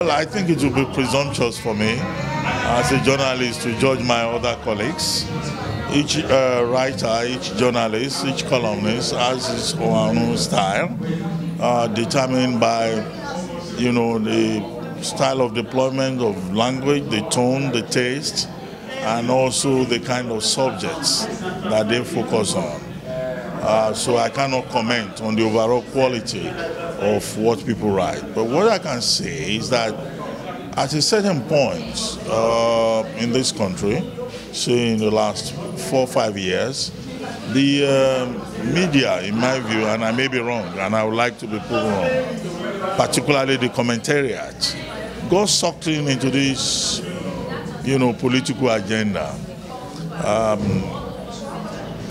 Well, I think it would be presumptuous for me as a journalist to judge my other colleagues. Each writer, each journalist, each columnist has his own style, determined by, the style of deployment of language, the tone, the taste, and also the kind of subjects that they focus on. So I cannot comment on the overall quality of what people write. But what I can say is that at a certain point in this country, say in the last 4 or 5 years, the media, in my view, and I may be wrong, and I would like to be proven wrong, particularly the commentariat, got sucked into this, political agenda.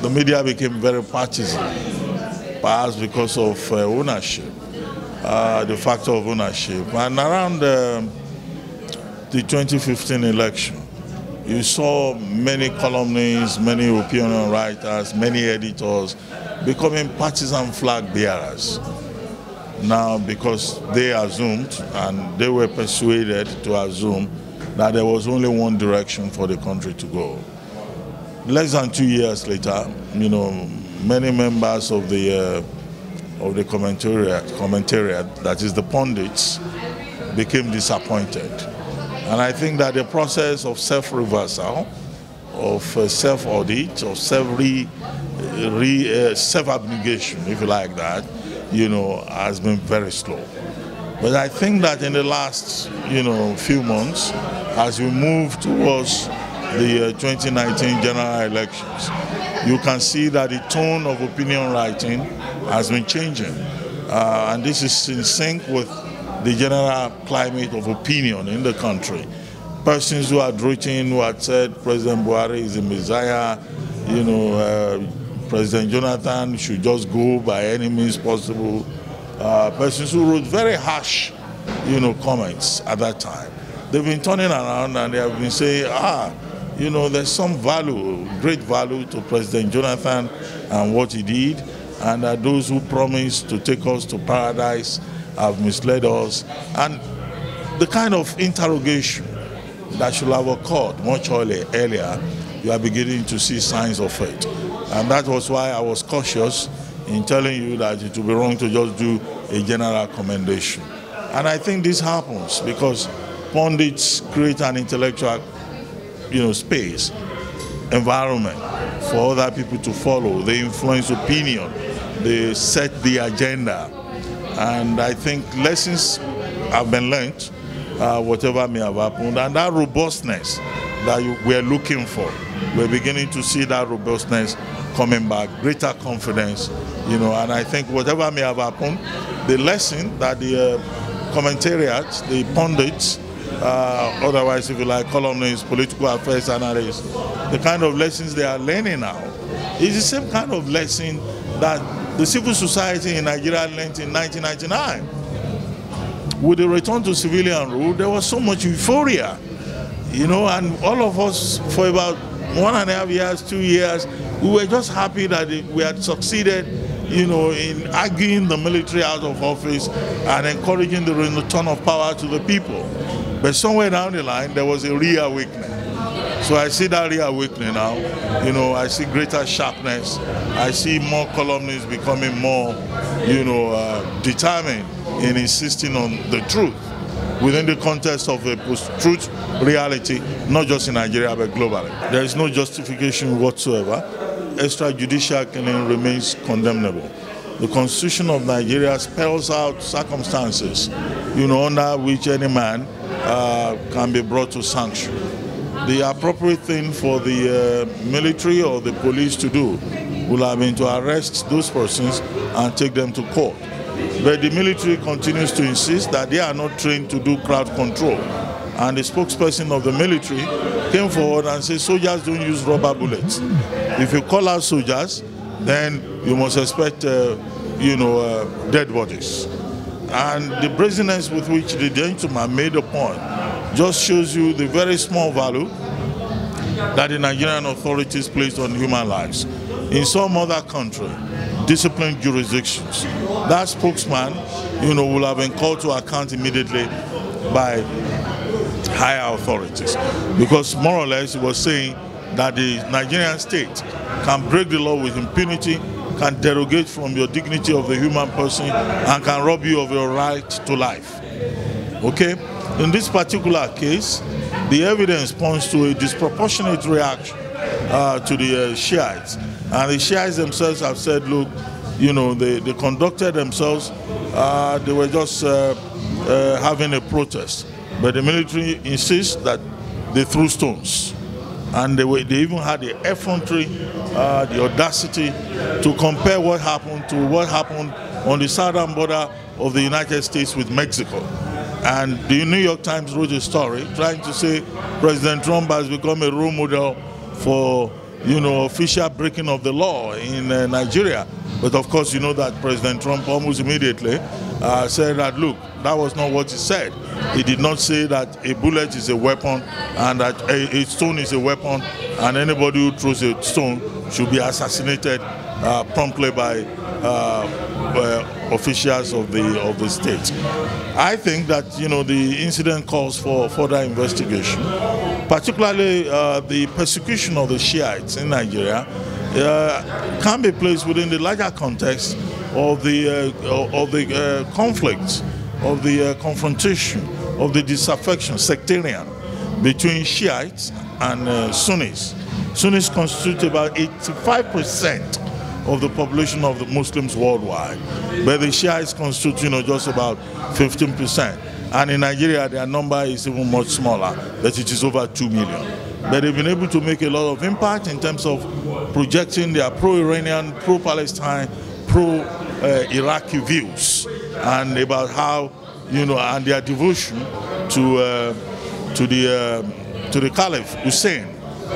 The media became very partisan, perhaps because of ownership, the factor of ownership. And around the 2015 election, you saw many columnists, many opinion writers, many editors becoming partisan flag bearers. Now, because they assumed, and they were persuaded to assume, that there was only one direction for the country to go. Less than 2 years later, many members of the commentariat, that is the pundits, became disappointed. And I think that the process of self-reversal, of self-audit, of self-abnegation, if you like that, has been very slow. But I think that in the last, few months, as we move towards the 2019 general elections, you can see that the tone of opinion writing has been changing. And this is in sync with the general climate of opinion in the country. Persons who had written, who had said President Buhari is a messiah, President Jonathan should just go by any means possible. Persons who wrote very harsh, comments at that time. They've been turning around and they have been saying, there's some value, great value to President Jonathan and what he did, and that those who promised to take us to paradise have misled us. And the kind of interrogation that should have occurred much earlier, you are beginning to see signs of it. And that was why I was cautious in telling you that it would be wrong to just do a general commendation. And I think this happens because pundits create an intellectual space, environment for other people to follow. They influence opinion, they set the agenda. And I think lessons have been learned, whatever may have happened, and that robustness that we're looking for, we're beginning to see that robustness coming back, greater confidence, and I think whatever may have happened, the lesson that the commentariat, the pundits, otherwise if you like columnists, political affairs analysts, the kind of lessons they are learning now is the same kind of lesson that the civil society in Nigeria learned in 1999. With the return to civilian rule, there was so much euphoria, and all of us for about 1.5 years, 2 years, we were just happy that we had succeeded, in arguing the military out of office and encouraging the return of power to the people. But somewhere down the line, there was a reawakening. So I see that reawakening now. I see greater sharpness. I see more columnists becoming more, determined in insisting on the truth within the context of a post-truth reality, not just in Nigeria, but globally. There is no justification whatsoever. Extrajudicial killing remains condemnable. The Constitution of Nigeria spells out circumstances, under which any man can be brought to sanction. The appropriate thing for the military or the police to do will have been to arrest those persons and take them to court. But the military continues to insist that they are not trained to do crowd control. And the spokesperson of the military came forward and said soldiers don't use rubber bullets. If you call out soldiers, then you must expect, dead bodies. And the brazenness with which the gentleman made a point just shows you the very small value that the Nigerian authorities placed on human lives. In some other country, disciplined jurisdictions, that spokesman, will have been called to account immediately by higher authorities. Because more or less he was saying that the Nigerian state can break the law with impunity, can derogate from your dignity of the human person, and can rob you of your right to life. Okay? In this particular case, the evidence points to a disproportionate reaction to the Shiites. And the Shiites themselves have said, look, you know, they conducted themselves, they were just having a protest. But the military insists that they threw stones. And they even had the effrontery, the audacity to compare what happened to what happened on the southern border of the United States with Mexico. And the New York Times wrote a story trying to say President Trump has become a role model for, you know, official breaking of the law in Nigeria. But of course, you know that President Trump almost immediately said that, look, that was not what he said. He did not say that a bullet is a weapon and that a stone is a weapon, and anybody who throws a stone should be assassinated promptly by officials of the state. I think that, you know, the incident calls for further investigation, particularly the persecution of the Shiites in Nigeria can be placed within the larger context of the conflict, of the confrontation, of the disaffection, sectarian, between Shiites and Sunnis. Sunnis constitute about 85% of the population of the Muslims worldwide, but the Shiites constitute, you know, just about 15%. And in Nigeria, their number is even much smaller, but it is over 2 million. But they've been able to make a lot of impact in terms of projecting their pro-Iranian, pro-Palestine, pro-Iraqi views, and about how, you know, and their devotion to the Caliph Hussein,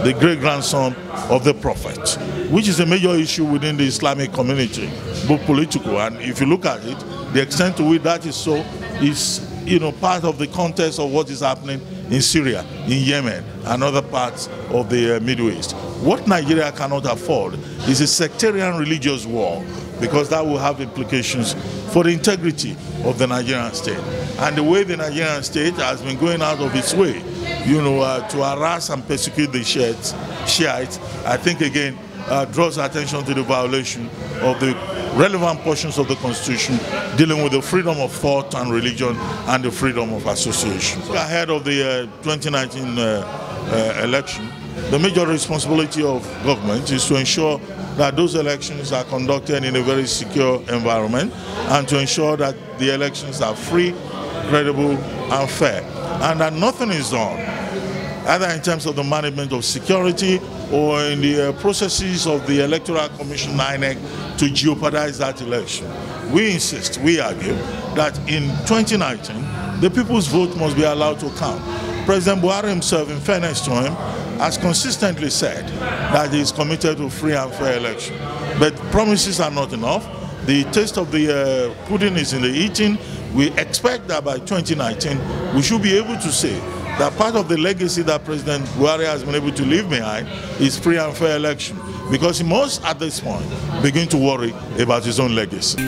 the great-grandson of the Prophet, which is a major issue within the Islamic community, both political, and if you look at it, the extent to which that is so is, you know, part of the context of what is happening in Syria, in Yemen, and other parts of the Middle East. What Nigeria cannot afford is a sectarian religious war, because that will have implications for the integrity of the Nigerian state. And the way the Nigerian state has been going out of its way, you know, to harass and persecute the Shiites, I think again draws attention to the violation of the relevant portions of the Constitution dealing with the freedom of thought and religion and the freedom of association. Ahead of the 2019 election, the major responsibility of government is to ensure that those elections are conducted in a very secure environment and to ensure that the elections are free, credible, and fair, and that nothing is done, either in terms of the management of security or in the processes of the Electoral Commission, INEC, to jeopardize that election. We insist, we argue, that in 2019, the people's vote must be allowed to count. President Buhari himself, in fairness to him, has consistently said that he is committed to free and fair election. But promises are not enough. The taste of the pudding is in the eating. We expect that by 2019, we should be able to say that part of the legacy that President Buhari has been able to leave behind is free and fair election, because he must, at this point, begin to worry about his own legacy.